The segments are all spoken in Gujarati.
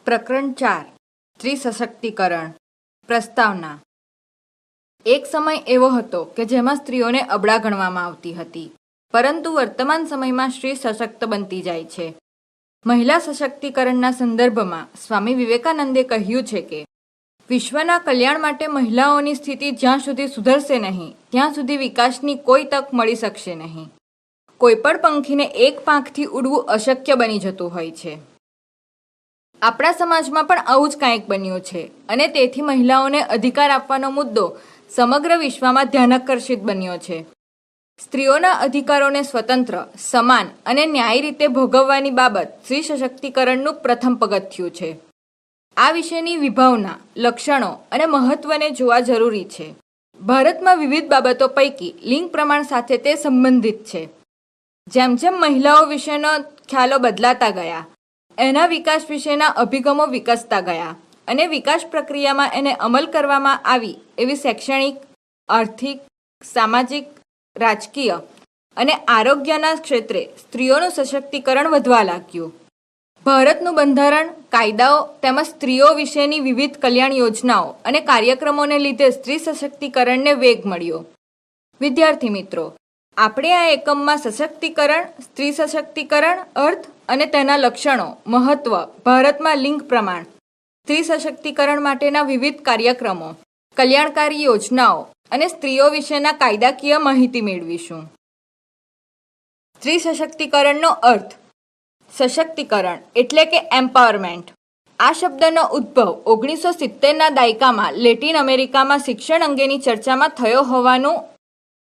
પ્રકરણ 4 સ્ત્રી સશક્તિકરણ પ્રસ્તાવના। એક સમય એવો હતો કે જેમાં સ્ત્રીઓને અબળા ગણવામાં આવતી હતી, પરંતુ વર્તમાન સમયમાં સ્ત્રી સશક્ત બનતી જાય છે। મહિલા સશક્તિકરણના સંદર્ભમાં સ્વામી વિવેકાનંદે કહ્યું છે કે વિશ્વના કલ્યાણ માટે મહિલાઓની સ્થિતિ જ્યાં સુધી સુધરશે નહીં ત્યાં સુધી વિકાસની કોઈ તક મળી શકશે નહીં। કોઈપણ પંખીને એક પાંખથી ઉડવું અશક્ય બની જતું હોય છે। આપણા સમાજમાં પણ આવું જ કંઈક બન્યું છે અને તેથી મહિલાઓને અધિકાર આપવાનો મુદ્દો સમગ્ર વિશ્વમાં ધ્યાનાકર્ષિત બન્યો છે। સ્ત્રીઓના અધિકારોને સ્વતંત્ર, સમાન અને ન્યાયી રીતે ભોગવવાની બાબત સ્ત્રી સશક્તિકરણનું પ્રથમ પગથિયું છે। આ વિશેની વિભાવના, લક્ષણો અને મહત્વને જોવા જરૂરી છે। ભારતમાં વિવિધ બાબતો પૈકી લિંગ પ્રમાણ સાથે તે સંબંધિત છે। જેમ જેમ મહિલાઓ વિશેનો ખ્યાલો બદલાતા ગયા, એના વિકાસ વિશેના અભિગમો વિકસતા ગયા અને વિકાસ પ્રક્રિયામાં એને અમલ કરવામાં આવી એવી શૈક્ષણિક, આર્થિક, સામાજિક, રાજકીય અને આરોગ્યના ક્ષેત્રે સ્ત્રીઓનું સશક્તિકરણ વધવા લાગ્યું। ભારતનું બંધારણ, કાયદાઓ તેમજ સ્ત્રીઓ વિશેની વિવિધ કલ્યાણ યોજનાઓ અને કાર્યક્રમોને લીધે સ્ત્રી સશક્તિકરણને વેગ મળ્યો। વિદ્યાર્થી મિત્રો, આપણે આ એકમમાં સશક્તિકરણ, સ્ત્રી સશક્તિકરણ, અર્થ અને તેના લક્ષણો, મહત્વ, ભારતમાં લિંગ પ્રમાણ, સ્ત્રી સશક્તિકરણ માટેના વિવિધ કાર્યક્રમો, કલ્યાણકારી યોજનાઓ અને સ્ત્રીઓ વિશેના કાયદાકીય માહિતી મેળવીશું। સ્ત્રી સશક્તિકરણનો અર્થ। સશક્તિકરણ એટલે કે એમ્પાવરમેન્ટ। આ શબ્દનો ઉદ્ભવ 1970ના દાયકામાં લેટિન અમેરિકામાં શિક્ષણ અંગેની ચર્ચામાં થયો હોવાનું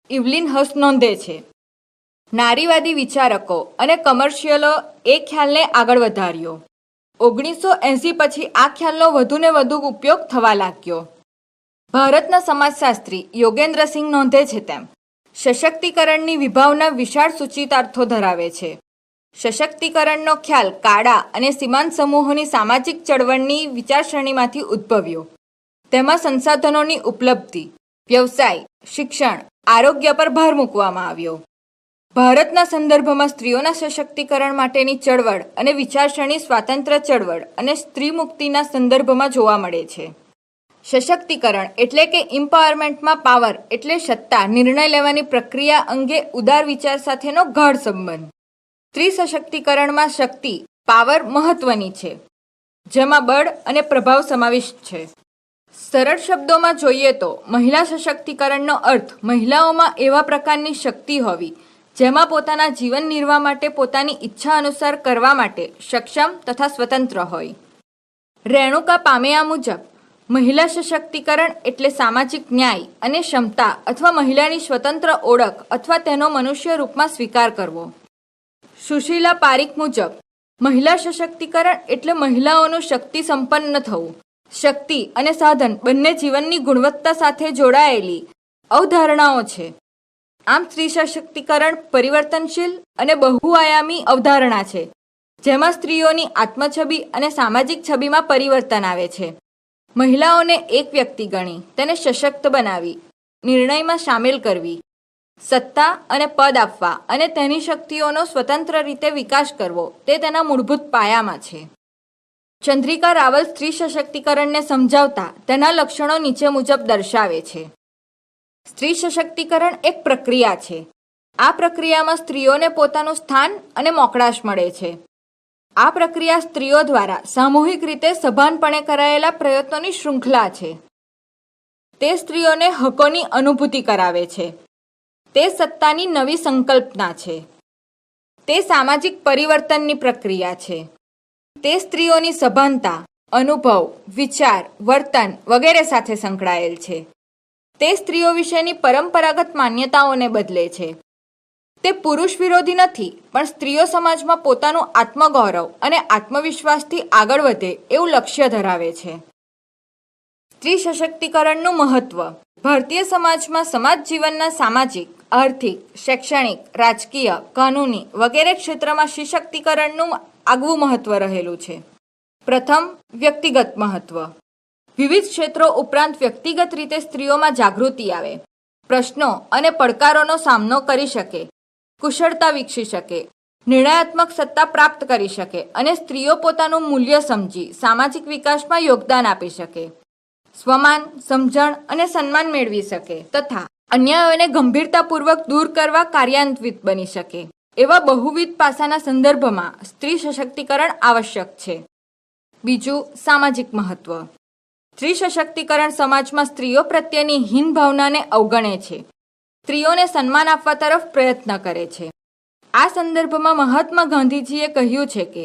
ઇવલિન હસ નોંધે છે। નારીવાદી વિચારકો અને કમર્શિયલો એ ખ્યાલને આગળ વધાર્યો। 1980 પછી આ ખ્યાલનો વધુને વધુ ઉપયોગ થવા લાગ્યો। ભારતના સમાજશાસ્ત્રી યોગેન્દ્રસિંહ નોંધે છે તેમ સશક્તિકરણની વિભાવના વિશાળ સૂચિતાર્થો ધરાવે છે। સશક્તિકરણનો ખ્યાલ કાળા અને સીમાંત સમૂહોની સામાજિક ચળવળની વિચારસરણીમાંથી ઉદ્ભવ્યો। તેમાં સંસાધનોની ઉપલબ્ધિ, વ્યવસાય, શિક્ષણ, આરોગ્ય પર ભાર મૂકવામાં આવ્યો। ભારતના સંદર્ભમાં સ્ત્રીઓના સશક્તિકરણ માટેની ચળવળ અને વિચારસરણી સ્વાતંત્ર્ય ચળવળ અને સ્ત્રી મુક્તિના સંદર્ભમાં જોવા મળે છે। સશક્તિકરણ એટલે કે એમ્પાવરમેન્ટમાં પાવર એટલે સત્તા, નિર્ણય લેવાની પ્રક્રિયા અંગે ઉદાર વિચાર સાથેનો ગાઢ સંબંધ। સ્ત્રી સશક્તિકરણમાં શક્તિ, પાવર મહત્વની છે, જેમાં બળ અને પ્રભાવ સમાવિષ્ટ છે। સરળ શબ્દોમાં જોઈએ તો મહિલા સશક્તિકરણનો અર્થ મહિલાઓમાં એવા પ્રકારની શક્તિ હોવી જેમાં પોતાના જીવન નિર્વાહ માટે પોતાની ઈચ્છા અનુસાર કરવા માટે સક્ષમ તથા સ્વતંત્ર હોય। રેણુકા પામેયા મુજબ મહિલા સશક્તિકરણ એટલે સામાજિક ન્યાય અને ક્ષમતા અથવા મહિલાની સ્વતંત્ર ઓળખ અથવા તેનો મનુષ્ય રૂપમાં સ્વીકાર કરવો। સુશીલા પારીખ મુજબ મહિલા સશક્તિકરણ એટલે મહિલાઓનું શક્તિ સંપન્ન થવું। શક્તિ અને સાધન બંને જીવનની ગુણવત્તા સાથે જોડાયેલી અવધારણાઓ છે। આમ સ્ત્રી સશક્તિકરણ પરિવર્તનશીલ અને બહુઆયામી અવધારણા છે, જેમાં સ્ત્રીઓની આત્મછબી અને સામાજિક છબીમાં પરિવર્તન આવે છે। મહિલાઓને એક વ્યક્તિ ગણી તેને સશક્ત બનાવી, નિર્ણયમાં સામેલ કરવી, સત્તા અને પદ આપવા અને તેની શક્તિઓનો સ્વતંત્ર રીતે વિકાસ કરવો તે તેના મૂળભૂત પાયામાં છે। ચંદ્રિકા રાવલ સ્ત્રી સશક્તિકરણને સમજાવતા તેના લક્ષણો નીચે મુજબ દર્શાવે છે। સ્ત્રી સશક્તિકરણ એક પ્રક્રિયા છે। આ પ્રક્રિયામાં સ્ત્રીઓને પોતાનું સ્થાન અને મોકળાશ મળે છે। આ પ્રક્રિયા સ્ત્રીઓ દ્વારા સામૂહિક રીતે સભાનપણે કરાયેલા પ્રયત્નોની શૃંખલા છે। તે સ્ત્રીઓને હકોની અનુભૂતિ કરાવે છે। તે સત્તાની નવી સંકલ્પના છે। તે સામાજિક પરિવર્તનની પ્રક્રિયા છે। તે સ્ત્રીઓની સભાનતા, અનુભવ, વિચાર, વર્તન વગેરે સાથે સંકળાયેલ છે। તે સ્ત્રીઓ વિશેની પરંપરાગત માન્યતાઓને બદલે છે। તે પુરુષ વિરોધી નથી, પણ સ્ત્રીઓ સમાજમાં પોતાનું આત્મગૌરવ અને આત્મવિશ્વાસથી આગળ વધે એવું લક્ષ્ય ધરાવે છે। સ્ત્રી સશક્તિકરણનું મહત્વ। ભારતીય સમાજમાં સમાજ જીવનના સામાજિક, આર્થિક, શૈક્ષણિક, રાજકીય, કાનૂની વગેરે ક્ષેત્રમાં સશક્તિકરણનું આગવું મહત્વ રહેલું છે। પ્રથમ, વ્યક્તિગત મહત્વ। વિવિધ ક્ષેત્રો ઉપરાંત વ્યક્તિગત રીતે સ્ત્રીઓમાં જાગૃતિ આવે, પ્રશ્નો અને પડકારોનો સામનો કરી શકે, કુશળતા વિકસી શકે, નિર્ણયાત્મક સત્તા પ્રાપ્ત કરી શકે અને સ્ત્રીઓ પોતાનું મૂલ્ય સમજી સામાજિક વિકાસમાં યોગદાન આપી શકે, સ્વમાન, સમજણ અને સન્માન મેળવી શકે તથા અન્યાયોને ગંભીરતાપૂર્વક દૂર કરવા કાર્યાન્વિત બની શકે એવા બહુવિધ પાસાના સંદર્ભમાં સ્ત્રી સશક્તિકરણ આવશ્યક છે. બીજું, સામાજિક મહત્વ. સ્ત્રી સશક્તિકરણ સમાજમાં સ્ત્રીઓ પ્રત્યેની હીન ભાવનાને અવગણે છે, સ્ત્રીઓને સન્માન આપવા તરફ પ્રયત્ન કરે છે. આ સંદર્ભમાં મહાત્મા ગાંધીજીએ કહ્યું છે કે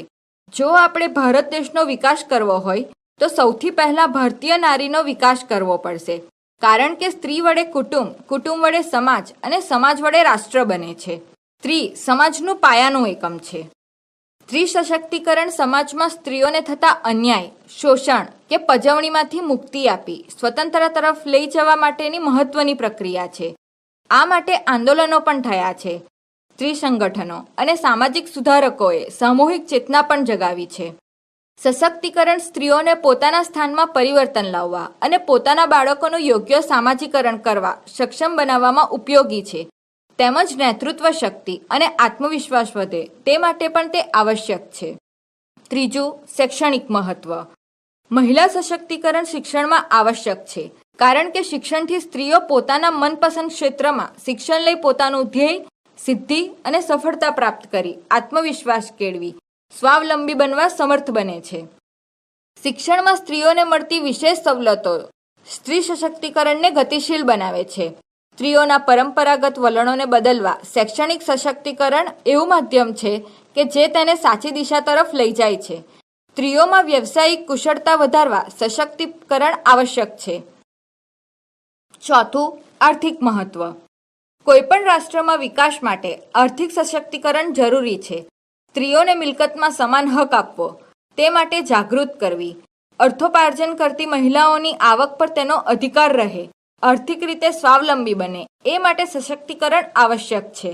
જો આપણે ભારત દેશનો વિકાસ કરવો હોય તો સૌથી પહેલા ભારતીય નારીનો વિકાસ કરવો પડશે, કારણ કે સ્ત્રી વડે કુટુંબ, કુટુંબ વડે સમાજ અને સમાજ વડે રાષ્ટ્ર બને છે. સ્ત્રી સમાજનું પાયાનું એકમ છે. સ્ત્રી સશક્તિકરણ સમાજમાં સ્ત્રીઓને થતા અન્યાય, શોષણ કે પજવણીમાંથી મુક્તિ આપી સ્વતંત્રતા તરફ લઈ જવા માટેની મહત્વની પ્રક્રિયા છે. આ માટે આંદોલનો પણ થયા છે. સ્ત્રી સંગઠનો અને સામાજિક સુધારકોએ સામૂહિક ચેતના પણ જગાવી છે. સશક્તિકરણ સ્ત્રીઓને પોતાના સ્થાનમાં પરિવર્તન લાવવા અને પોતાના બાળકોનું યોગ્ય સામાજિકરણ કરવા સક્ષમ બનાવવામાં ઉપયોગી છે, તેમજ નેતૃત્વ શક્તિ અને આત્મવિશ્વાસ વધે તે માટે પણ તે આવશ્યક છે. ત્રીજું, શૈક્ષણિક મહત્વ. મહિલા સશક્તિકરણ શિક્ષણમાં આવશ્યક છે, કારણ કે શિક્ષણથી સ્ત્રીઓ પોતાના મનપસંદ ક્ષેત્રમાં શિક્ષણ લઈ પોતાનું ધ્યેય, સિદ્ધિ અને સફળતા પ્રાપ્ત કરી આત્મવિશ્વાસ કેળવી સ્વાવલંબી બનવા સમર્થ બને છે. શિક્ષણમાં સ્ત્રીઓને મળતી વિશેષ સવલતો સ્ત્રી સશક્તિકરણને ગતિશીલ બનાવે છે. સ્ત્રીઓના પરંપરાગત વલણોને બદલવા શૈક્ષણિક સશક્તિકરણ એવું માધ્યમ છે કે જે તેને સાચી દિશા તરફ લઈ જાય છે. સ્ત્રીઓમાં વ્યવસાયિક કુશળતા વધારવા સશક્તિકરણ આવશ્યક છે. ચોથું, આર્થિક મહત્વ. કોઈપણ રાષ્ટ્રમાં વિકાસ માટે આર્થિક સશક્તિકરણ જરૂરી છે. સ્ત્રીઓને મિલકતમાં સમાન હક આપવો, તે માટે જાગૃત કરવી, અર્થોપાર્જન કરતી મહિલાઓની આવક પર તેનો અધિકાર રહે, આર્થિક રીતે સ્વાવલંબી બને એ માટે સશક્તિકરણ આવશ્યક છે.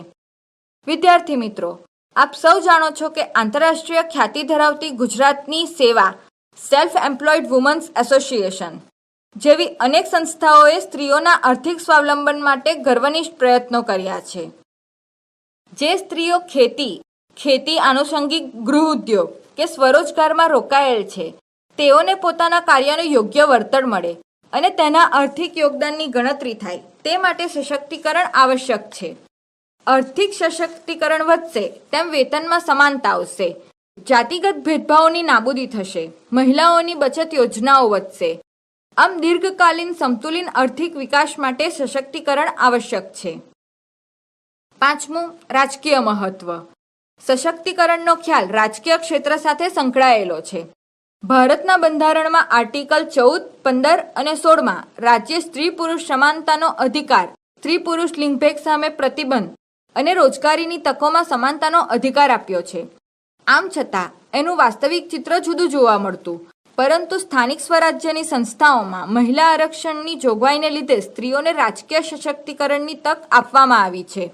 વિદ્યાર્થી મિત્રો, આપ સૌ જાણો છો કે આંતરરાષ્ટ્રીય ખ્યાતિ ધરાવતી ગુજરાતની સેવા સેલ્ફ એમ્પ્લોયડ વુમન્સ એસોસિએશન જેવી અનેક સંસ્થાઓએ સ્ત્રીઓના આર્થિક સ્વાવલંબન માટે ગર્વનિષ્ઠ પ્રયત્નો કર્યા છે. જે સ્ત્રીઓ ખેતી આનુષંગિક ગૃહ ઉદ્યોગ કે સ્વરોજગારમાં રોકાયેલ છે, તેઓને પોતાના કાર્યનું યોગ્ય વળતર મળે અને તેના આર્થિક યોગદાનની ગણતરી થાય તે માટે સશક્તિકરણ આવશ્યક છે. આર્થિક સશક્તિકરણ વધશે તેમ વેતનમાં સમાનતા આવશે, જાતિગત ભેદભાવોની નાબૂદી થશે, મહિલાઓની બચત યોજનાઓ વધશે. આમ દીર્ઘકાલીન સમતુલિત આર્થિક વિકાસ માટે સશક્તિકરણ આવશ્યક છે. પાંચમું, રાજકીય મહત્વ. સશક્તિકરણનો ખ્યાલ રાજકીય ક્ષેત્ર સાથે સંકળાયેલો છે. ભારતના બંધારણમાં આર્ટિકલ 14, 15 અને 16માં રાજ્ય સ્ત્રી પુરુષ સમાનતાનો અધિકાર, સ્ત્રી પુરુષ લિંગભેદ સામે પ્રતિબંધ અને રોજગારીની તકોમાં સમાનતાનો અધિકાર આપ્યો છે. આમ છતાં એનું વાસ્તવિક ચિત્ર જુદું જોવા મળતું, પરંતુ સ્થાનિક સ્વરાજ્યની સંસ્થાઓમાં મહિલા આરક્ષણની જોગવાઈને લીધે સ્ત્રીઓને રાજકીય સશક્તિકરણની તક આપવામાં આવી છે.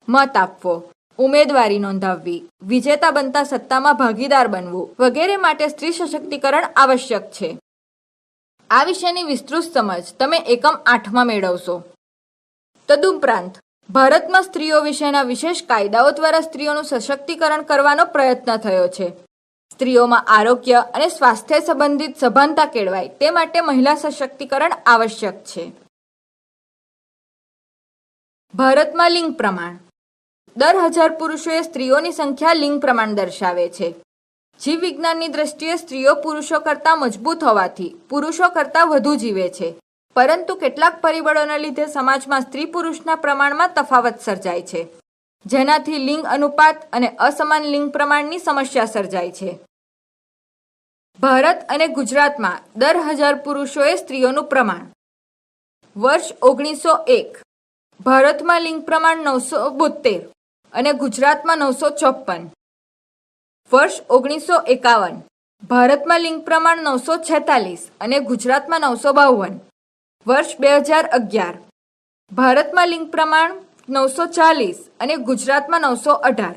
મત આપવો, ઉમેદવારી નોંધાવવી, વિજેતા બનતા સત્તામાં ભાગીદાર બનવું વગેરે માટે સ્ત્રી સશક્તિકરણ આવશ્યક છે. આ વિશેની વિસ્તૃત સમજ તમે એકમ 8માં મેળવશો. તદુપરાંત ભારતમાં સ્ત્રીઓ વિશેના વિશેષ કાયદાઓ દ્વારા સ્ત્રીઓનું સશક્તિકરણ કરવાનો પ્રયત્ન થયો છે. સ્ત્રીઓમાં આરોગ્ય અને સ્વાસ્થ્ય સંબંધિત સભાનતા કેળવાય તે માટે મહિલા સશક્તિકરણ આવશ્યક છે. ભારતમાં લિંગ પ્રમાણ. દર 1000 પુરુષોએ સ્ત્રીઓની સંખ્યા લિંગ પ્રમાણ દર્શાવે છે. જીવ વિજ્ઞાનની દ્રષ્ટિએ સ્ત્રીઓ પુરુષો કરતાં મજબૂત હોવાથી પુરુષો કરતાં વધુ જીવે છે, પરંતુ કેટલાક પરિબળોના લીધે સમાજમાં સ્ત્રી પુરુષના પ્રમાણમાં તફાવત સર્જાય છે, જેનાથી લિંગ અનુપાત અને અસમાન લિંગ પ્રમાણની સમસ્યા સર્જાય છે. ભારત અને ગુજરાતમાં દર 1000 પુરુષોએ સ્ત્રીઓનું પ્રમાણ. વર્ષ 1901 ભારતમાં લિંગ પ્રમાણ 972 અને ગુજરાતમાં 954. વર્ષ 1951 ભારતમાં લિંગ પ્રમાણ 946 અને ગુજરાતમાં 952. વર્ષ 2011 ભારતમાં લિંગ પ્રમાણ 940 અને ગુજરાતમાં 918.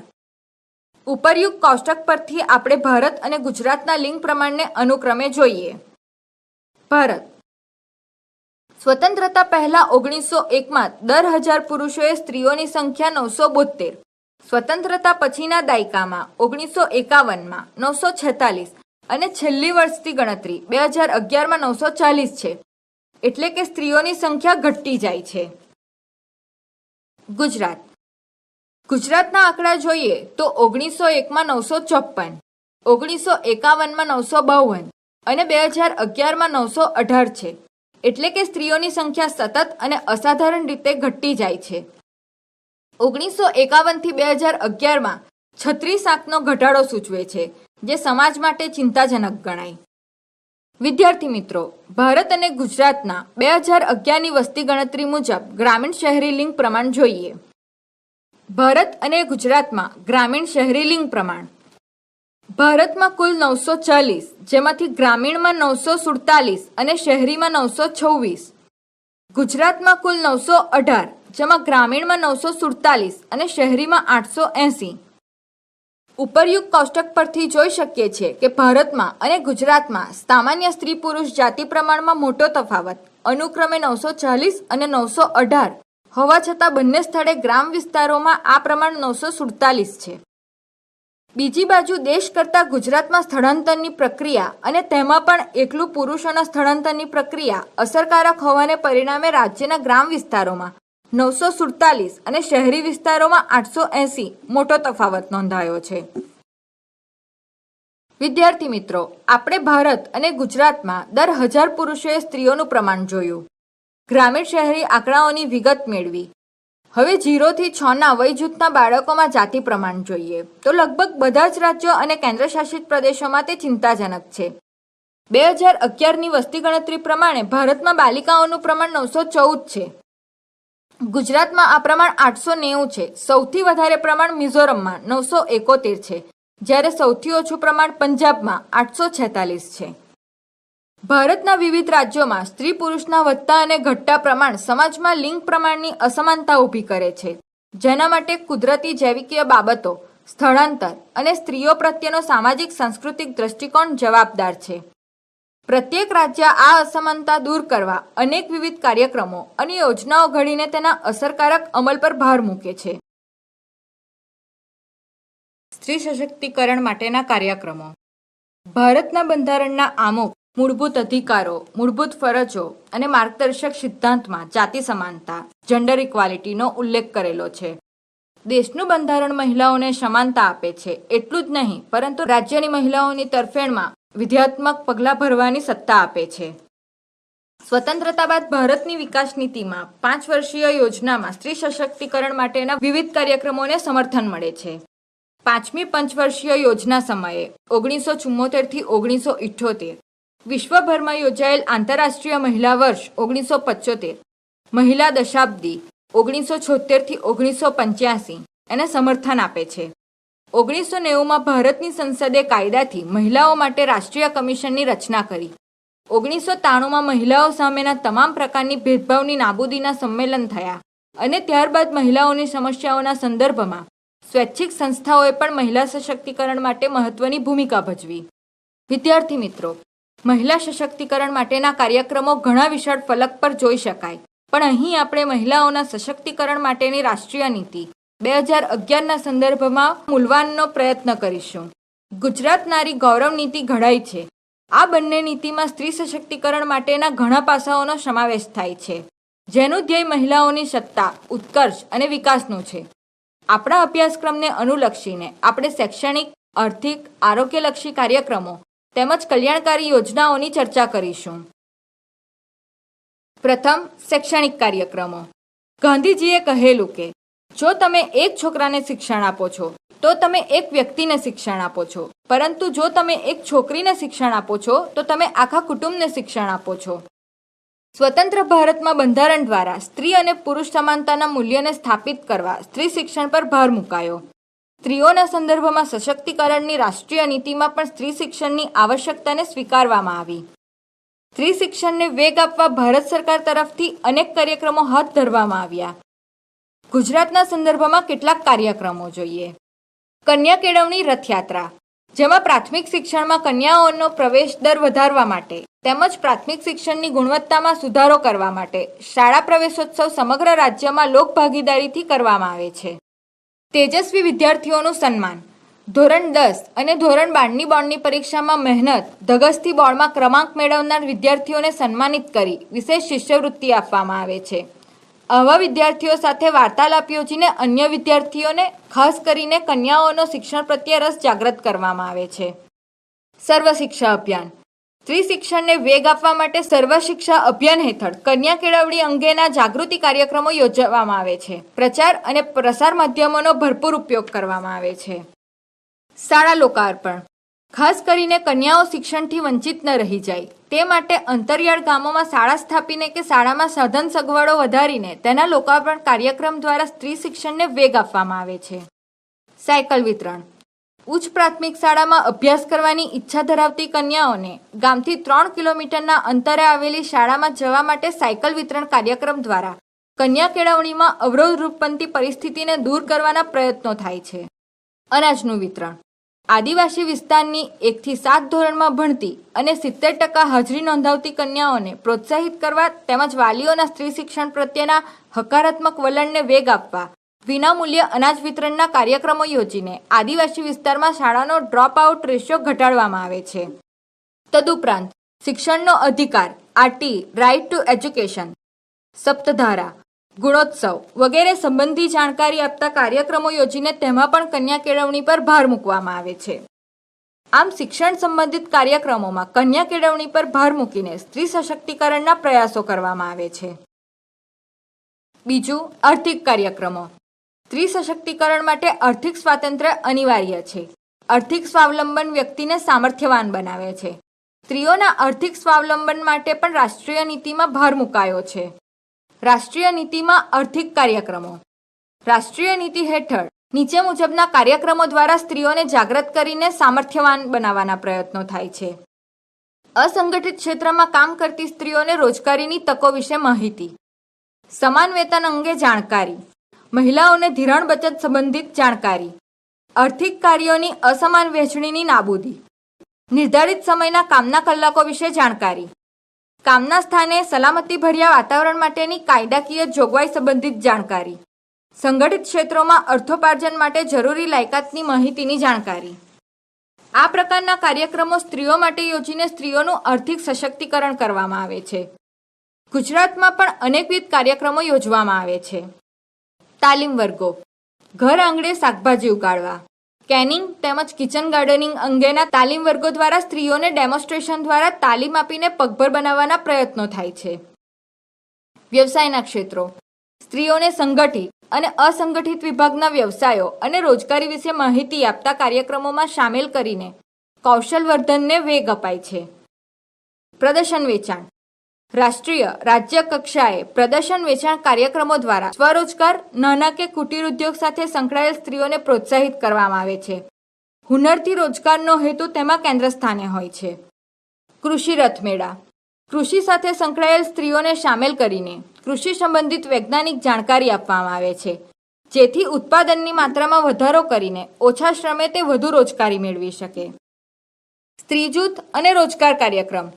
ઉપરયુક્ત કોષ્ટક પરથી આપણે ભારત અને ગુજરાતના લિંગ પ્રમાણને અનુક્રમે જોઈએ. ભારત. સ્વતંત્રતા પહેલા 1901માં દર 1000 પુરુષોએ સ્ત્રીઓની સંખ્યા 972 સ્વતંત્રતા પછીના દાયકામાં 1951માં 946 અને છેલ્લી વર્ષથી ગણતરી 2011માં 940 છે. એટલે કે સ્ત્રીઓની સંખ્યા ઘટતી જાય છે. ગુજરાતના આંકડા જોઈએ તો 1901માં 954, 1951માં 952 અને 2011માં 918 છે. એટલે કે સ્ત્રીઓની સંખ્યા સતત અને અસાધારણ રીતે ઘટતી જાય છે. 1951થી 2011માં 36 આંકનો ઘટાડો સૂચવે છે, જે સમાજ માટે ચિંતાજનક ગણાય. વિદ્યાર્થી મિત્રો, ભારત અને ગુજરાતના 2011ની વસ્તી ગણતરી મુજબ ગ્રામીણ શહેરી લિંગ પ્રમાણ જોઈએ. ભારત અને ગુજરાતમાં ગ્રામીણ શહેરી લિંગ પ્રમાણ. ભારતમાં કુલ 940, જેમાંથી ગ્રામીણમાં 947 અને શહેરીમાં 926. ગુજરાતમાં કુલ 918, જેમાં ગ્રામીણમાં 947 અને શહેરીમાં 880. ઉપરયુક્ત કોષ્ટક પરથી જોઈ શકીએ છીએ કે ભારતમાં અને ગુજરાતમાં સામાન્ય સ્ત્રી પુરુષ જાતિ પ્રમાણમાં મોટો તફાવત અનુક્રમે 940 અને 918 હોવા છતાં બંને સ્થળે ગ્રામ વિસ્તારોમાં આ પ્રમાણ 947 છે. બીજી બાજુ દેશ કરતાં ગુજરાતમાં સ્થળાંતરની પ્રક્રિયા અને તેમાં પણ એકલું પુરુષોના સ્થળાંતરની પ્રક્રિયા અસરકારક હોવાને પરિણામે રાજ્યના ગ્રામ વિસ્તારોમાં 947 અને શહેરી વિસ્તારોમાં 880 મોટો તફાવત નોંધાયો છે. વિદ્યાર્થી મિત્રો, આપણે ભારત અને ગુજરાતમાં દર 1000 પુરુષોએ સ્ત્રીઓનું પ્રમાણ જોયું. ગ્રામીણ શહેરી આંકડાઓની વિગત મેળવી. હવે 0 થી 6ના વય જૂથના બાળકોમાં જાતિ પ્રમાણ જોઈએ તો લગભગ બધા જ રાજ્યો અને કેન્દ્રશાસિત પ્રદેશોમાં તે ચિંતાજનક છે. 2011ની વસ્તી ગણતરી પ્રમાણે ભારતમાં બાલિકાઓનું પ્રમાણ 914 છે. ગુજરાતમાં આ પ્રમાણ 890 છે. સૌથી વધારે પ્રમાણ મિઝોરમમાં 971 છે, જ્યારે સૌથી ઓછું પ્રમાણ પંજાબમાં 846 છે. ભારતના વિવિધ રાજ્યોમાં સ્ત્રી પુરુષના વધતા અને ઘટતા પ્રમાણ સમાજમાં લિંગ પ્રમાણની અસમાનતા ઊભી કરે છે, જેના માટે કુદરતી જૈવિકીય બાબતો, સ્થળાંતર અને સ્ત્રીઓ પ્રત્યેનો સામાજિક સાંસ્કૃતિક દ્રષ્ટિકોણ જવાબદાર છે. પ્રત્યેક રાજ્ય આ અસમાનતા દૂર કરવા અનેક વિવિધ કાર્યક્રમો અને યોજનાઓ ઘડીને તેના અસરકારક અમલ પર ભાર મૂકે છે. સ્ત્રી સશક્તિકરણ માટેના કાર્યક્રમો. ભારતના બંધારણના આમુખ મૂળભૂત અધિકારો, મૂળભૂત ફરજો અને માર્ગદર્શક સિદ્ધાંતમાં જાતિ સમાનતા, જેન્ડર ઇક્વાલિટીનો ઉલ્લેખ કરેલો છે. દેશનું બંધારણ મહિલાઓને સમાનતા આપે છે. એટલું જ નહીં, પરંતુ રાજ્યની મહિલાઓની તરફેણમાં વિધેયાત્મક પગલાં ભરવાની સત્તા આપે છે. સ્વતંત્રતા બાદ ભારતની વિકાસ નીતિમાં 5 વર્ષીય યોજનામાં સ્ત્રી સશક્તિકરણ માટેના વિવિધ કાર્યક્રમોને સમર્થન મળે છે. 5મી પંચવર્ષીય યોજના સમયે 1974થી 1978, વિશ્વભરમાં યોજાયેલ આંતરરાષ્ટ્રીય મહિલા વર્ષ 1975, મહિલા દશાબ્દી 1976થી 1985 એને સમર્થન આપે છે. 1990માં ભારતની સંસદે કાયદાથી મહિલાઓ માટે રાષ્ટ્રીય કમિશનની રચના કરી. 1993માં મહિલાઓ સામેના તમામ પ્રકારની ભેદભાવની નાબૂદીના સંમેલન થયા અને ત્યારબાદ મહિલાઓની સમસ્યાઓના સંદર્ભમાં સ્વૈચ્છિક સંસ્થાઓએ પણ મહિલા સશક્તિકરણ માટે મહત્વની ભૂમિકા ભજવી. વિદ્યાર્થી મિત્રો, મહિલા સશક્તિકરણ માટેના કાર્યક્રમો ઘણા વિશાળ ફલક પર જોઈ શકાય, પણ અહીં આપણે મહિલાઓના સશક્તિકરણ માટેની રાષ્ટ્રીય નીતિ 2011ના સંદર્ભમાં મૂલવાનનો પ્રયત્ન કરીશું. ગુજરાત નારી ગૌરવ નીતિ ઘડાઈ છે. આ બંને નીતિમાં સ્ત્રી સશક્તિકરણ માટેના ઘણા પાસાઓનો સમાવેશ થાય છે, જેનું ધ્યેય મહિલાઓની સત્તા, ઉત્કર્ષ અને વિકાસનું છે. આપણા અભ્યાસક્રમને અનુલક્ષીને આપણે શૈક્ષણિક, આર્થિક, આરોગ્યલક્ષી કાર્યક્રમો તેમજ કલ્યાણકારી યોજનાઓની ચર્ચા કરીશું. પ્રથમ, શૈક્ષણિક કાર્યક્રમો. ગાંધીજીએ કહેલું કે જો તમે એક છોકરાને શિક્ષણ આપો છો તો તમે એક વ્યક્તિને શિક્ષણ આપો છો, પરંતુ જો તમે એક છોકરીને શિક્ષણ આપો છો તો તમે આખા કુટુંબને શિક્ષણ આપો છો. સ્વતંત્ર ભારતમાં બંધારણ દ્વારા સ્ત્રી અને પુરુષ સમાનતાના મૂલ્યને સ્થાપિત કરવા સ્ત્રી શિક્ષણ પર ભાર મુકાયો. સ્ત્રીઓના સંદર્ભમાં સશક્તિકરણની રાષ્ટ્રીય નીતિમાં પણ સ્ત્રી શિક્ષણની આવશ્યકતાને સ્વીકારવામાં આવી. સ્ત્રી શિક્ષણને વેગ આપવા ભારત સરકાર તરફથી અનેક કાર્યક્રમો હાથ ધરવામાં આવ્યા. ગુજરાતના સંદર્ભમાં કેટલાક કાર્યક્રમો જોઈએ. કન્યા કેળવણી રથયાત્રા, જેમાં પ્રાથમિક શિક્ષણમાં કન્યાઓનો પ્રવેશ દર વધારવા માટે તેમજ પ્રાથમિક શિક્ષણની ગુણવત્તામાં સુધારો કરવા માટે શાળા પ્રવેશોત્સવ સમગ્ર રાજ્યમાં લોકભાગીદારીથી કરવામાં આવે છે. તેજસ્વી વિદ્યાર્થીઓનું સન્માન. ધોરણ 10 અને ધોરણ 12ની બોર્ડની પરીક્ષામાં મહેનત ધગશથી બોર્ડમાં ક્રમાંક મેળવનાર વિદ્યાર્થીઓને સન્માનિત કરી વિશેષ શિષ્યવૃત્તિ આપવામાં આવે છે. આવા વિદ્યાર્થીઓ સાથે વાર્તાલાપ યોજીને અન્ય વિદ્યાર્થીઓને, ખાસ કરીને કન્યાઓનો શિક્ષણ પ્રત્યે રસ જાગૃત કરવામાં આવે છે. સર્વ શિક્ષા અભિયાન. સ્ત્રી શિક્ષણને વેગ આપવા માટે સર્વ શિક્ષા અભિયાન હેઠળ કન્યા કેળવણી અંગેના જાગૃતિ કાર્યક્રમો યોજવામાં આવે છે. પ્રચાર અને પ્રસાર માધ્યમોનો ભરપૂર ઉપયોગ કરવામાં આવે છે. શાળા લોકાર્પણ. ખાસ કરીને કન્યાઓ શિક્ષણથી વંચિત ન રહી જાય તે માટે અંતરિયાળ ગામોમાં શાળા સ્થાપીને કે શાળામાં સાધન સગવડો વધારીને તેના લોકાર્પણ કાર્યક્રમ દ્વારા સ્ત્રી શિક્ષણને વેગ આપવામાં આવે છે. સાયકલ વિતરણ. ઉચ્ચ પ્રાથમિક શાળામાં અભ્યાસ કરવાની ઈચ્છા ધરાવતી કન્યાઓને ગામથી 3 કિલોમીટરના અંતરે આવેલી શાળામાં જવા માટે સાયકલ વિતરણ કાર્યક્રમ દ્વારા કન્યા કેળવણીમાં અવરોધરૂપ બનતી પરિસ્થિતિને દૂર કરવાના પ્રયત્નો થાય છે. અનાજનું વિતરણ. આદિવાસી વિસ્તારની 1 થી 7 ધોરણમાં ભણતી અને 70% હાજરી નોંધાવતી કન્યાઓને પ્રોત્સાહિત કરવા તેમજ વાલીઓના સ્ત્રી શિક્ષણ પ્રત્યેના હકારાત્મક વલણને વેગ આપવા વિનામૂલ્ય અનાજ વિતરણના કાર્યક્રમો યોજીને આદિવાસી વિસ્તારમાં શાળાનો ડ્રોપ આઉટ રેશિયો ઘટાડવામાં આવે છે. તદુપરાંત શિક્ષણનો અધિકાર આરટી રાઇટ ટુ એજ્યુકેશન, સપ્તધારા, ગુણોત્સવ વગેરે સંબંધી જાણકારી આપતા કાર્યક્રમો યોજીને તેમાં પણ કન્યા કેળવણી પર ભાર મૂકવામાં આવે છે. આમ શિક્ષણ સંબંધિત કાર્યક્રમોમાં કન્યા કેળવણી પર ભાર મૂકીને સ્ત્રી સશક્તિકરણના પ્રયાસો કરવામાં આવે છે. બીજું, આર્થિક કાર્યક્રમો. સ્ત્રી સશક્તિકરણ માટે આર્થિક સ્વાતંત્ર્ય અનિવાર્ય છે. આર્થિક સ્વાવલંબન વ્યક્તિને સામર્થ્યવાન બનાવે છે. સ્ત્રીઓના આર્થિક સ્વાવલંબન માટે પણ રાષ્ટ્રીય નીતિમાં ભાર મુકાયો છે. રાષ્ટ્રીય નીતિમાં આર્થિક કાર્યક્રમો. રાષ્ટ્રીય નીતિ હેઠળ નીચે મુજબના કાર્યક્રમો દ્વારા સ્ત્રીઓને જાગૃત કરીને સામર્થ્યવાન બનાવવાના પ્રયત્નો થાય છે. અસંગઠિત ક્ષેત્રમાં કામ કરતી સ્ત્રીઓને રોજગારીની તકો વિશે માહિતી. સમાન વેતન અંગે જાણકારી. મહિલાઓને ધિરાણ બચત સંબંધિત જાણકારી. આર્થિક કાર્યોની અસમાન વહેંચણીની નાબૂદી. નિર્ધારિત સમયના કામના કલાકો વિશે જાણકારી. કામના સ્થાને સલામતીભર્યા વાતાવરણ માટેની કાયદાકીય જોગવાઈ સંબંધિત જાણકારી. સંગઠિત ક્ષેત્રોમાં અર્થોપાર્જન માટે જરૂરી લાયકાતની માહિતીની જાણકારી. આ પ્રકારના કાર્યક્રમો સ્ત્રીઓ માટે યોજીને સ્ત્રીઓનું આર્થિક સશક્તિકરણ કરવામાં આવે છે. ગુજરાતમાં પણ અનેકવિધ કાર્યક્રમો યોજવામાં આવે છે. તાલીમ વર્ગો. ઘર આંગણે શાકભાજી ઉગાડવા, કેનિંગ તેમજ કિચન ગાર્ડનિંગ અંગેના તાલીમ વર્ગો દ્વારા સ્ત્રીઓને ડેમોન્સ્ટ્રેશન દ્વારા તાલીમ આપીને પગભર બનાવવાના પ્રયત્નો થાય છે. વ્યવસાયના ક્ષેત્રો. સ્ત્રીઓને સંગઠિત અને અસંગઠિત વિભાગના વ્યવસાયો અને રોજગારી વિશે માહિતી આપતા કાર્યક્રમોમાં સામેલ કરીને કૌશલવર્ધનને વેગ અપાય છે. પ્રદર્શન વેચાણ. રાષ્ટ્રીય રાજ્ય કક્ષાએ પ્રદર્શન વેચાણ કાર્યક્રમો દ્વારા સ્વરોજગાર, નાના કે કુટીર ઉદ્યોગ સાથે સંકળાયેલ સ્ત્રીઓને પ્રોત્સાહિત કરવામાં આવે છે. હુનરથી રોજગારનો હેતુ તેમાં કેન્દ્ર સ્થાને હોય છે. કૃષિ રથમેળા. કૃષિ સાથે સંકળાયેલ સ્ત્રીઓને સામેલ કરીને કૃષિ સંબંધિત વૈજ્ઞાનિક જાણકારી આપવામાં આવે છે, જેથી ઉત્પાદનની માત્રામાં વધારો કરીને ઓછા શ્રમે તે વધુ રોજગારી મેળવી શકે. સ્ત્રી જૂથ અને રોજગાર કાર્યક્રમ.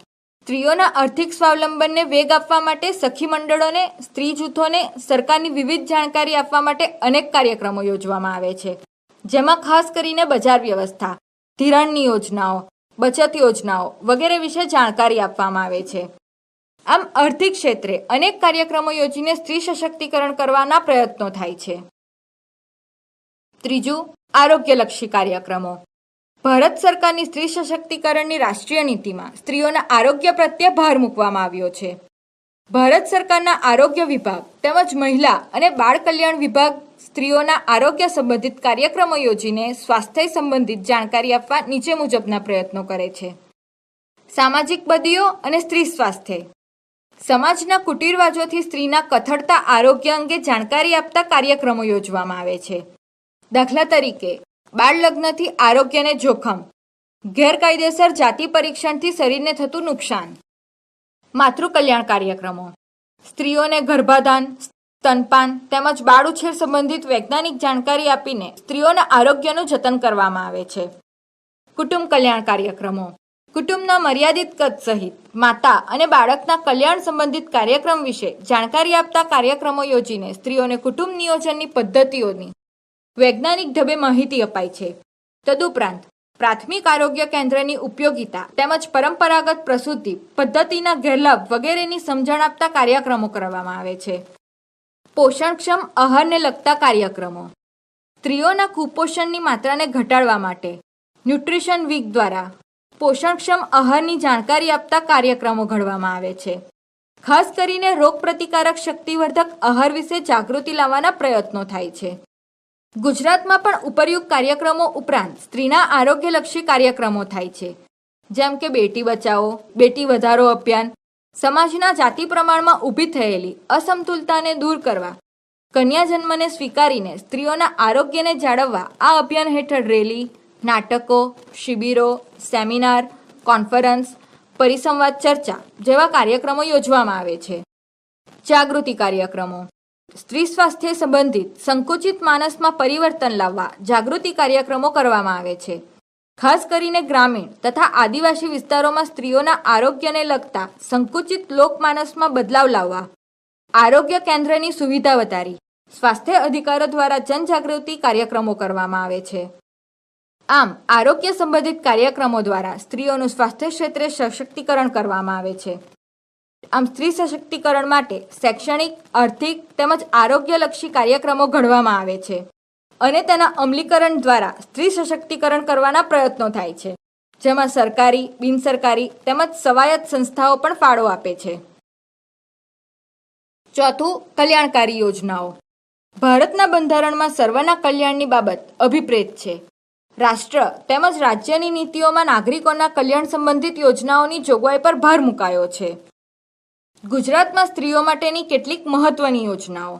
સ્ત્રીઓના આર્થિક સ્વાવલંબનને વેગ આપવા માટે સખી મંડળોને, સ્ત્રી જૂથોને સરકારની વિવિધ જાણકારી આપવા માટે અનેક કાર્યક્રમો યોજવામાં આવે છે, જેમાં ખાસ કરીને બજાર વ્યવસ્થા, ધિરાણની યોજનાઓ, બચત યોજનાઓ વગેરે વિશે જાણકારી આપવામાં આવે છે. આમ આર્થિક ક્ષેત્રે અનેક કાર્યક્રમો યોજીને સ્ત્રી સશક્તિકરણ કરવાના પ્રયત્નો થાય છે. ત્રીજું, આરોગ્યલક્ષી કાર્યક્રમો. ભારત સરકારની સ્ત્રી સશક્તિકરણની રાષ્ટ્રીય નીતિમાં સ્ત્રીઓના આરોગ્ય પ્રત્યે ભાર મૂકવામાં આવ્યો છે. ભારત સરકારના આરોગ્ય વિભાગ તેમજ મહિલા અને બાળ કલ્યાણ વિભાગ સ્ત્રીઓના આરોગ્ય સંબંધિત કાર્યક્રમો યોજીને સ્વાસ્થ્ય સંબંધિત જાણકારી આપવા નીચે મુજબના પ્રયત્નો કરે છે. સામાજિક બદીઓ અને સ્ત્રી સ્વાસ્થ્ય. સમાજના કુટીરવાજોથી સ્ત્રીના કથળતા આરોગ્ય અંગે જાણકારી આપતા કાર્યક્રમો યોજવામાં આવે છે. દાખલા તરીકે બાળ લગ્નથી આરોગ્યને જોખમ, ગેરકાયદેસર જાતિ પરીક્ષણથી શરીરને થતું નુકસાન. માતૃ કલ્યાણ કાર્યક્રમો. સ્ત્રીઓને ગર્ભાધાન, સ્તનપાન તેમજ બાળ ઉછેર સંબંધિત વૈજ્ઞાનિક જાણકારી આપીને સ્ત્રીઓના આરોગ્યનું જતન કરવામાં આવે છે. કુટુંબ કલ્યાણ કાર્યક્રમો. કુટુંબના મર્યાદિત કદ સહિત માતા અને બાળકના કલ્યાણ સંબંધિત કાર્યક્રમ વિશે જાણકારી આપતા કાર્યક્રમો યોજીને સ્ત્રીઓને કુટુંબ નિયોજનની પદ્ધતિઓની વૈજ્ઞાનિક ઢબે માહિતી અપાય છે. તદુપરાંત પ્રાથમિક આરોગ્ય કેન્દ્રની ઉપયોગિતા તેમજ પરંપરાગત પ્રસૂતિ પદ્ધતિના ગેરલાભ વગેરેની સમજણ આપતા કાર્યક્રમો કરવામાં આવે છે. પોષણક્ષમ આહારને લગતા કાર્યક્રમો. સ્ત્રીઓના કુપોષણની માત્રાને ઘટાડવા માટે ન્યુટ્રિશન વીક દ્વારા પોષણક્ષમ આહારની જાણકારી આપતા કાર્યક્રમો ઘડવામાં આવે છે. ખાસ કરીને રોગપ્રતિકારક શક્તિવર્ધક આહાર વિશે જાગૃતિ લાવવાના પ્રયત્નો થાય છે. ગુજરાતમાં પણ ઉપરયુક્ત કાર્યક્રમો ઉપરાંત સ્ત્રીના આરોગ્યલક્ષી કાર્યક્રમો થાય છે, જેમ કે બેટી બચાવો, બેટી વધારો અભિયાન, સમાજના જાતિ પ્રમાણમાં ઊભી થયેલી અસમતુલતાને દૂર કરવા, કન્યા જન્મને સ્વીકારીને સ્ત્રીઓના આરોગ્યને જાળવવા આ અભિયાન હેઠળ રેલી, નાટકો, શિબિરો, સેમિનાર, કોન્ફરન્સ, પરિસંવાદ ચર્ચા જેવા કાર્યક્રમો યોજવામાં આવે છે. જાગૃતિ કાર્યક્રમો. સ્ત્રી સ્વાસ્થ્ય સંબંધિત સંકુચિત માનસમાં પરિવર્તન લાવવા જાગૃતિ કાર્યક્રમો કરવામાં આવે છે. ખાસ કરીને ગ્રામીણ તથા આદિવાસી વિસ્તારોમાં સ્ત્રીઓના આરોગ્યને લગતા સંકુચિત લોકમાનસમાં બદલાવ લાવવા આરોગ્ય કેન્દ્રની સુવિધા વધારી સ્વાસ્થ્ય અધિકારો દ્વારા જનજાગૃતિ કાર્યક્રમો કરવામાં આવે છે. આમ આરોગ્ય સંબંધિત કાર્યક્રમો દ્વારા સ્ત્રીઓનું સ્વાસ્થ્ય ક્ષેત્રે સશક્તિકરણ કરવામાં આવે છે. આમ સ્ત્રી સશક્તિકરણ માટે શૈક્ષણિક, આર્થિક તેમજ આરોગ્યલક્ષી કાર્યક્રમો ઘડવામાં આવે છે અને તેના અમલીકરણ દ્વારા સ્ત્રી સશક્તિકરણ કરવાના પ્રયત્નો થાય છે, જેમાં સરકારી, બિનસરકારી તેમજ સ્વાયત્ત સંસ્થાઓ પણ ફાળો આપે છે. ચોથું, કલ્યાણકારી યોજનાઓ. ભારતના બંધારણમાં સર્વના કલ્યાણની બાબત અભિપ્રેત છે. રાષ્ટ્ર તેમજ રાજ્યની નીતિઓમાં નાગરિકોના કલ્યાણ સંબંધિત યોજનાઓની જોગવાઈ પર ભાર મુકાયો છે. ગુજરાતમાં સ્ત્રીઓ માટેની કેટલીક મહત્વની યોજનાઓ.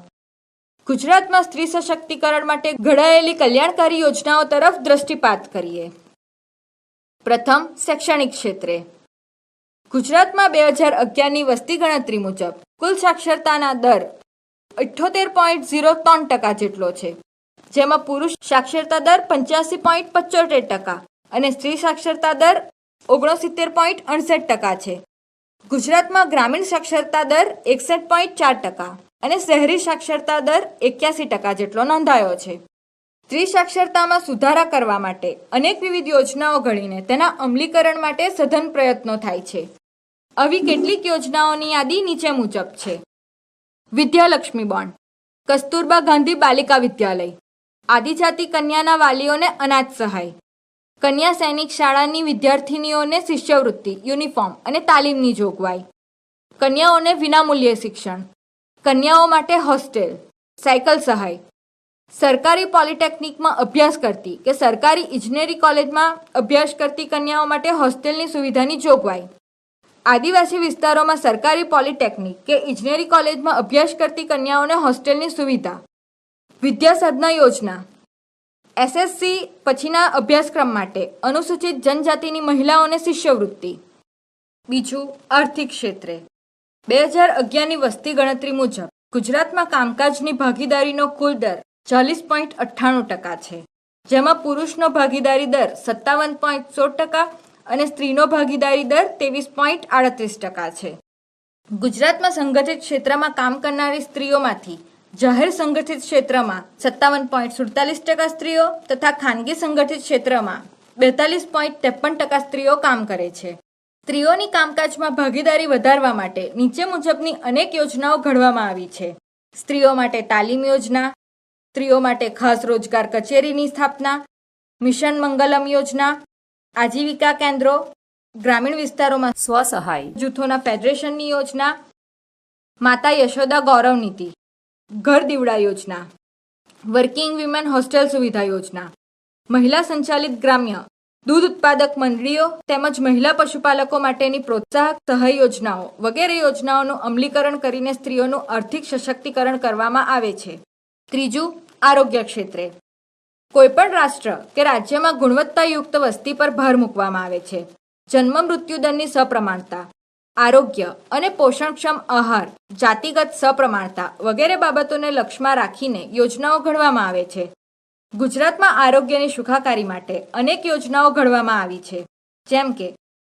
ગુજરાતમાં સ્ત્રી સશક્તિકરણ માટે ઘડાયેલી કલ્યાણકારી યોજનાઓ તરફ દ્રષ્ટિપાત કરીએ. પ્રથમ, શૈક્ષણિક ક્ષેત્રે. ગુજરાતમાં 2011ની વસ્તી ગણતરી મુજબ કુલ સાક્ષરતાના દર 78.03% જેટલો છે, જેમાં પુરુષ સાક્ષરતા દર 85.75% અને સ્ત્રી સાક્ષરતા દર 69.68% છે. ગુજરાતમાં ગ્રામીણ સાક્ષરતા દર 61.4% અને શહેરી સાક્ષરતા દર 81% જેટલો નોંધાયો છે. સ્ત્રી સાક્ષરતામાં સુધારા કરવા માટે અનેક વિવિધ યોજનાઓ ઘડીને તેના અમલીકરણ માટે સઘન પ્રયત્નો થાય છે. આવી કેટલીક યોજનાઓની યાદી નીચે મુજબ છે. વિદ્યાલક્ષ્મી બોન્ડ, કસ્તુરબા ગાંધી બાલિકા વિદ્યાલય, આદિજાતિ કન્યાના વાલીઓને અનાજ સહાય, કન્યા સૈનિક શાળાની વિદ્યાર્થિનીઓને શિષ્યવૃત્તિ, યુનિફોર્મ અને તાલીમની જોગવાઈ, કન્યાઓને વિનામૂલ્યે શિક્ષણ, કન્યાઓ માટે હોસ્ટેલ, સાયકલ સહાય, સરકારી પોલિટેકનિકમાં અભ્યાસ કરતી કે સરકારી ઇજનેરી કોલેજમાં અભ્યાસ કરતી કન્યાઓ માટે હોસ્ટેલની સુવિધાની જોગવાઈ, આદિવાસી વિસ્તારોમાં સરકારી પોલિટેકનિક કે ઇજનેરી કોલેજમાં અભ્યાસ કરતી કન્યાઓને હોસ્ટેલની સુવિધા, વિદ્યા સાધના યોજના, એસએસસી પછીના અભ્યાસક્રમ માટે અનુસૂચિત જનજાતિની મહિલાઓને શિષ્યવૃત્તિ. બીજું, આર્થિક ક્ષેત્રે. 2011ની વસ્તી ગણતરી મુજબ ગુજરાતમાં કામકાજની ભાગીદારીનો કુલ દર 40.98% છે, જેમાં પુરુષનો ભાગીદારી દર 57.16% અને સ્ત્રીનો ભાગીદારી દર 23.38% છે. ગુજરાતમાં સંગઠિત ક્ષેત્રમાં કામ કરનારી સ્ત્રીઓમાંથી જાહેર સંગઠિત ક્ષેત્રમાં 57.47% સ્ત્રીઓ તથા ખાનગી સંગઠિત ક્ષેત્રમાં 42.53% સ્ત્રીઓ કામ કરે છે. સ્ત્રીઓની કામકાજમાં ભાગીદારી વધારવા માટે નીચે મુજબની અનેક યોજનાઓ ઘડવામાં આવી છે. સ્ત્રીઓ માટે તાલીમ યોજના, સ્ત્રીઓ માટે ખાસ રોજગાર કચેરીની સ્થાપના, મિશન મંગલમ યોજના, આજીવિકા કેન્દ્રો, ગ્રામીણ વિસ્તારોમાં સ્વસહાય જૂથોના ફેડરેશનની યોજના, માતા યશોદા ગૌરવ નીતિ, ઘર દીવડા યોજના, વર્કિંગ વિમેન હોસ્ટેલ સુવિધા યોજના, મહિલા સંચાલિત ગ્રામ્ય દૂધ ઉત્પાદક મંડળીઓ તેમજ મહિલા પશુપાલકો માટેની પ્રોત્સાહક સહાય યોજનાઓ વગેરે યોજનાઓનું અમલીકરણ કરીને સ્ત્રીઓનું આર્થિક સશક્તિકરણ કરવામાં આવે છે. ત્રીજું, આરોગ્ય ક્ષેત્રે. કોઈપણ રાષ્ટ્ર કે રાજ્યમાં ગુણવત્તાયુક્ત વસ્તી પર ભાર મૂકવામાં આવે છે. જન્મ મૃત્યુ દરની સપ્રમાણતા, આરોગ્ય અને પોષણક્ષમ આહાર, જાતિગત સપ્રમાણતા વગેરે બાબતોને લક્ષ્યમાં રાખીને યોજનાઓ ઘડવામાં આવે છે. ગુજરાતમાં આરોગ્યની સુખાકારી માટે અનેક યોજનાઓ ઘડવામાં આવી છે, જેમ કે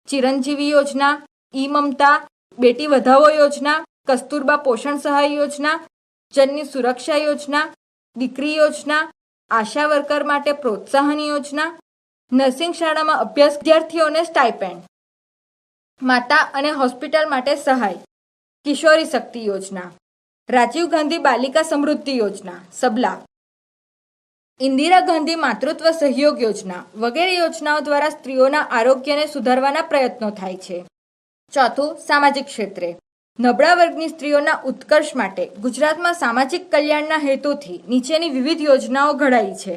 ચિરંજીવી યોજના, ઈ મમતા, બેટી વધાવો યોજના, કસ્તુરબા પોષણ સહાય યોજના, જનની સુરક્ષા યોજના, દીકરી યોજના, આશા વર્કર માટે પ્રોત્સાહન યોજના, નર્સિંગ શાળામાં અભ્યાસ વિદ્યાર્થીઓને સ્ટાઇપેન્ડ, માતા અને હોસ્પિટલ માટે સહાય, કિશોરી શક્તિ યોજના, રાજીવ ગાંધી બાલિકા સમૃદ્ધિ યોજના સબલા, ઇન્દિરા ગાંધી માતૃત્વ સહયોગ યોજના વગેરે યોજનાઓ દ્વારા સ્ત્રીઓના આરોગ્યને સુધારવાના પ્રયત્નો થાય છે. ચોથું, સામાજિક ક્ષેત્રે નબળા વર્ગની સ્ત્રીઓના ઉત્કર્ષ માટે ગુજરાતમાં સામાજિક કલ્યાણના હેતુથી નીચેની વિવિધ યોજનાઓ ઘડાઈ છે.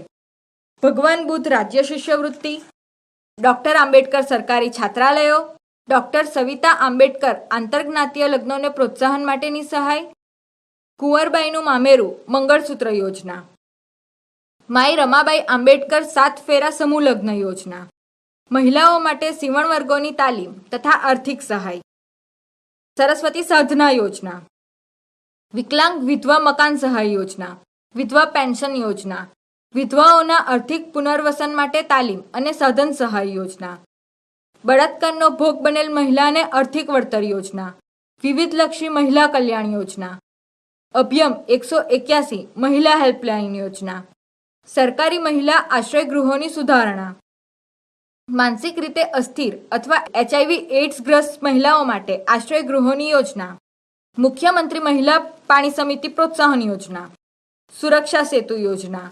ભગવાન બુદ્ધ રાજ્ય શિષ્યવૃત્તિ, ડોક્ટર આંબેડકર સરકારી છાત્રાલયો, ડોક્ટર સવિતા આંબેડકર આંતરજ્ઞાતીય લગ્નોને પ્રોત્સાહન માટેની સહાય, કુંવરબાઈનું મામેરું મંગળસૂત્ર યોજના, માઈ રમાબાઈ આંબેડકર 7 ફેરા સમૂહ લગ્ન યોજના, મહિલાઓ માટે સીવણ વર્ગોની તાલીમ તથા આર્થિક સહાય, સરસ્વતી સાધના યોજના, વિકલાંગ વિધવા મકાન સહાય યોજના, વિધવા પેન્શન યોજના, વિધવાઓના આર્થિક પુનર્વસન માટે તાલીમ અને સાધન સહાય યોજના, બળાત્કારનો ભોગ બનેલ મહિલાને આર્થિક વળતર યોજના, વિવિધલક્ષી મહિલા કલ્યાણ યોજના, અભિયમ 181 મહિલા હેલ્પલાઇન યોજના, સરકારી મહિલા આશ્રય ગૃહોની સુધારણા, માનસિક રીતે અસ્થિર અથવા HIV એઇડ્સ ગ્રસ્ત મહિલાઓ માટે આશ્રય ગૃહોની યોજના, મુખ્યમંત્રી મહિલા પાણી સમિતિ પ્રોત્સાહન યોજના, સુરક્ષા સેતુ યોજના,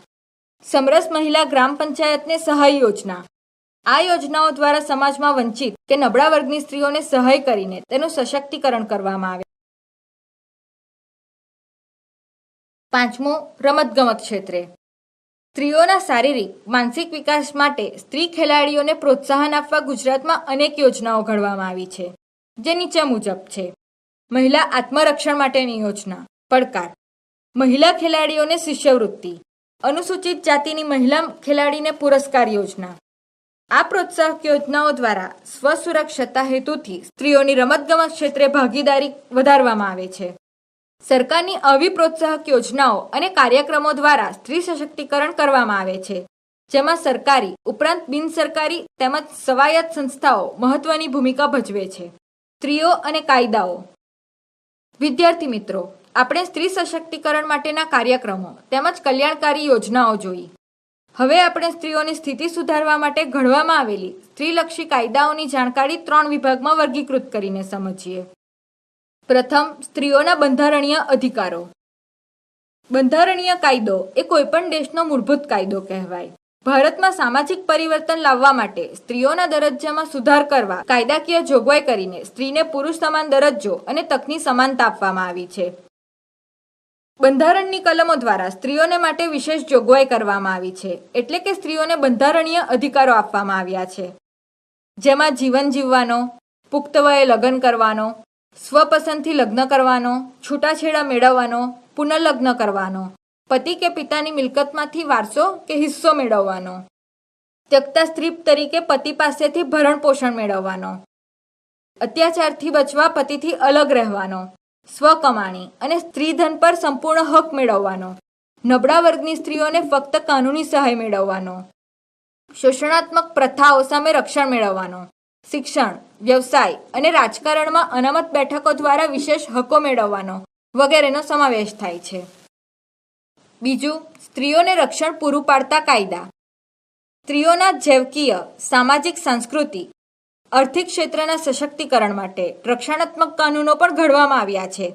સમરસ મહિલા ગ્રામ પંચાયતને સહાય યોજના. આ યોજનાઓ દ્વારા સમાજમાં વંચિત કે નબળા વર્ગની સ્ત્રીઓને સહાય કરીને તેનું સશક્તિકરણ કરવામાં આવે. પાંચમું, રમતગમત ક્ષેત્રે સ્ત્રીઓના શારીરિક માનસિક વિકાસ માટે સ્ત્રી ખેલાડીઓને પ્રોત્સાહન આપવા ગુજરાતમાં અનેક યોજનાઓ ઘડવામાં આવી છે, જે નીચે મુજબ છે. મહિલા આત્મરક્ષણ માટેની યોજના પડકાર, મહિલા ખેલાડીઓને શિષ્યવૃત્તિ, અનુસૂચિત જાતિની મહિલા ખેલાડીને પુરસ્કાર યોજના. આ પ્રોત્સાહક યોજનાઓ દ્વારા સ્વસુરક્ષતા હેતુથી સ્ત્રીઓની રમતગમત ક્ષેત્રે ભાગીદારી વધારવામાં આવે છે. સરકારની આવી પ્રોત્સાહક યોજનાઓ અને કાર્યક્રમો દ્વારા સ્ત્રી સશક્તિકરણ કરવામાં આવે છે, જેમાં સરકારી ઉપરાંત બિનસરકારી તેમજ સ્વાયત્ત સંસ્થાઓ મહત્વની ભૂમિકા ભજવે છે. સ્ત્રીઓ અને કાયદાઓ. વિદ્યાર્થી મિત્રો, આપણે સ્ત્રી સશક્તિકરણ માટેના કાર્યક્રમો તેમજ કલ્યાણકારી યોજનાઓ જોઈ. હવે આપણે સ્ત્રીઓની સ્થિતિ સુધારવા માટે ઘડવામાં આવેલી સ્ત્રીલક્ષી કાયદાઓની જાણકારી 3 વિભાગમાં વર્ગીકૃત કરીને સમજીએ. પ્રથમ, સ્ત્રીઓના બંધારણીય અધિકારો. બંધારણીય કાયદો એ કોઈપણ દેશનો મૂળભૂત કાયદો કહેવાય. ભારતમાં સામાજિક પરિવર્તન લાવવા માટે સ્ત્રીઓના દરજ્જામાં સુધાર કરવા કાયદાકીય જોગવાઈ કરીને સ્ત્રીને પુરુષ સમાન દરજ્જો અને તકની સમાનતા આપવામાં આવી છે. બંધારણની કલમો દ્વારા સ્ત્રીઓને માટે વિશેષ જોગવાઈ કરવામાં આવી છે, એટલે કે સ્ત્રીઓને બંધારણીય અધિકારો આપવામાં આવ્યા છે, જેમાં જીવન જીવવાનો, પુખ્ત વયે લગ્ન કરવાનો, સ્વપસંદથી લગ્ન કરવાનો, છૂટાછેડા મેળવવાનો, પુનર્લગ્ન કરવાનો, પતિ કે પિતાની મિલકતમાંથી વારસો કે હિસ્સો મેળવવાનો, ત્યક્તા સ્ત્રી તરીકે પતિ પાસેથી ભરણ પોષણ મેળવવાનો, અત્યાચારથી બચવા પતિથી અલગ રહેવાનો, સ્વકમાણી અને સ્ત્રીધન પર સંપૂર્ણ હક મેળવવાનો, નબળા વર્ગની સ્ત્રીઓને ફક્ત કાનૂની સહાય મેળવવાનો, શોષણાત્મક પ્રથાઓ સામે રક્ષણ મેળવવાનો, શિક્ષણ, વ્યવસાય અને રાજકારણમાં અનામત બેઠકો દ્વારા વિશેષ હકો મેળવવાનો વગેરેનો સમાવેશ થાય છે. બીજું, સ્ત્રીઓને રક્ષણ પૂરું પાડતા કાયદા. સ્ત્રીઓના જૈવકીય, સામાજિક, સાંસ્કૃતિક, આર્થિક ક્ષેત્રના સશક્તિકરણ માટે રક્ષણાત્મક કાનૂનો પણ ઘડવામાં આવ્યા છે.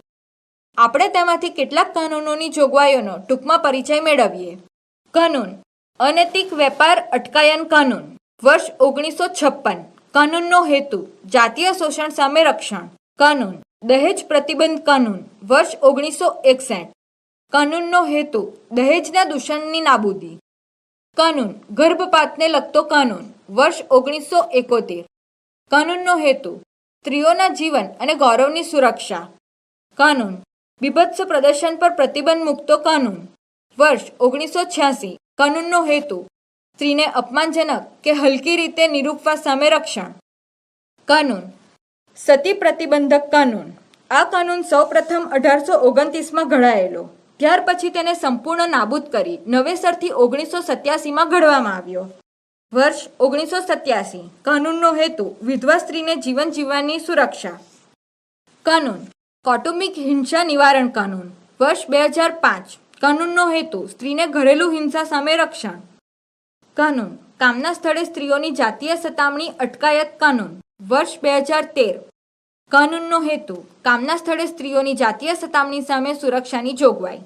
આપણે તેમાંથી કેટલાક કાનૂનોની જોગવાઈઓનો ટૂંકમાં પરિચય મેળવીએ. કાનૂન. અનૈતિક વેપાર અટકાયન કાનૂન, વર્ષ 1956. કાનૂનનો હેતુ જાતીય શોષણ સામે રક્ષણ. કાનૂન. દહેજ પ્રતિબંધ કાનૂન, વર્ષ 1961. કાનૂનનો હેતુ દહેજના દૂષણની નાબૂદી. કાનૂન. ગર્ભપાતને લગતો કાનૂન, વર્ષ 1971. કાનૂનનો હેતુ સ્ત્રીઓના જીવન અને ગૌરવની સુરક્ષા. કાનૂન. બીભત્સ પ્રદર્શન પર પ્રતિબંધ મૂકતો કાનૂન, વર્ષ 1986. કાનૂનનો હેતુ સ્ત્રીને અપમાનજનક કે હલકી રીતે નિરૂપવા સામે રક્ષણ. કાનૂન. સતી પ્રતિબંધક કાનૂન. આ કાનૂન સૌપ્રથમ 1829માં ઘડાયેલો. ત્યાર પછી તેને સંપૂર્ણ નાબૂદ કરી નવેસરથી 1987માં ઘડવામાં આવ્યો. વર્ષ 1987. કાનૂનનો હેતુ વિધવા સ્ત્રીને જીવન જીવવાની સુરક્ષા. કાનૂન. કૌટુંબિક હિંસા નિવારણ કાનૂન, વર્ષ 2005. કાનૂનનો હેતુ સ્ત્રીને ઘરેલું હિંસા સામે રક્ષણ. કાનૂન કામના સ્થળે સ્ત્રીઓની જાતીય સતામણી અટકાયત કાનૂન વર્ષ 2013. કાનૂનનો હેતુ કામના સ્થળે સ્ત્રીઓની જાતીય સતામણી સામે સુરક્ષાની જોગવાઈ.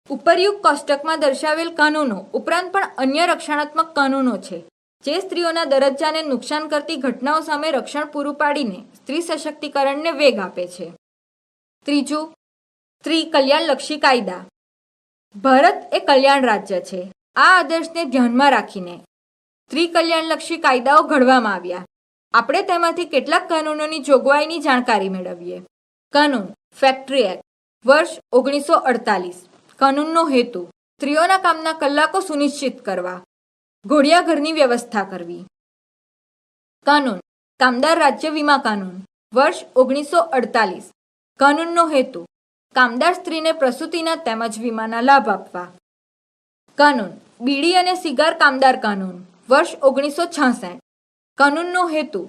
ઉપરયુક્ત કોષ્ટકમાં દર્શાવેલ કાનૂનો ઉપરાંત પણ અન્ય રક્ષણાત્મક કાનૂનો છે જે સ્ત્રીઓના દરજ્જાને નુકસાન કરતી ઘટનાઓ સામે રક્ષણ પૂરું પાડીને સ્ત્રી સશક્તિકરણને વેગ આપે છે. ત્રીજું, સ્ત્રી કલ્યાણલક્ષી કાયદા. ભારત એ કલ્યાણ રાજ્ય છે. આ આદર્શને ધ્યાનમાં રાખીને સ્ત્રી કલ્યાણલક્ષી કાયદાઓ ઘડવામાં આવ્યા. આપણે તેમાંથી કેટલાક કાનૂનોની જોગવાઈની જાણકારી મેળવીએ. કાનૂન ફેક્ટરી એક્ટ વર્ષ 1948. કાનૂનનો હેતુ સ્ત્રીઓના કામના કલાકો સુનિશ્ચિત કરવા, ઘોડિયા ઘરની વ્યવસ્થા કરવી. કાનૂન કામદાર રાજ્ય વીમા કાનૂન વર્ષ 1948. કાનૂનનો હેતુ કામદાર સ્ત્રીને પ્રસૂતિના તેમજ વીમાના લાભ આપવા. કાનૂન બીડી અને સિગાર કામદાર કાનૂન વર્ષ 1966. કાનૂનનો હેતુ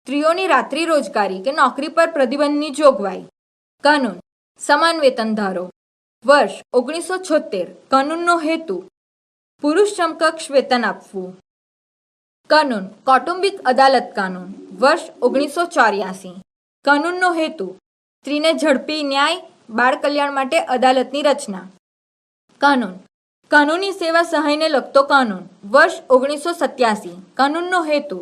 સ્ત્રીઓની રાત્રિ રોજગારી કે નોકરી પર પ્રતિબંધની જોગવાઈ. કાનૂન સમાન વેતન ધારો વર્ષ 1976. કાનૂનનો હેતુ પુરુષ સમકક્ષ વેતન આપવું. કાનૂન કૌટુંબિક અદાલત કાનૂન વર્ષ 1984. કાનૂનનો હેતુ સ્ત્રીને ઝડપી ન્યાય, બાળ કલ્યાણ માટે અદાલતની રચના. કાનૂન કાનૂની સેવા સહાયને લગતો કાનૂન વર્ષ 1987. કાનૂનનો હેતુ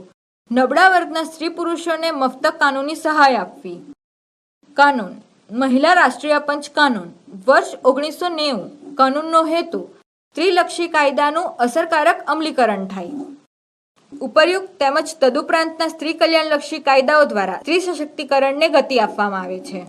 નબળા વર્ગના સ્ત્રી પુરુષોને મફત કાનૂની સહાય આપવી. કાનૂન મહિલા રાષ્ટ્રીય પંચ કાનૂન વર્ષ 1990. કાનૂનનો હેતુ સ્ત્રીલક્ષી કાયદાનું અસરકારક અમલીકરણ થાય. ઉપરયુક્ત તેમજ તદુપરાંતના સ્ત્રી કલ્યાણલક્ષી કાયદાઓ દ્વારા સ્ત્રી સશક્તિકરણને ગતિ આપવામાં આવે છે.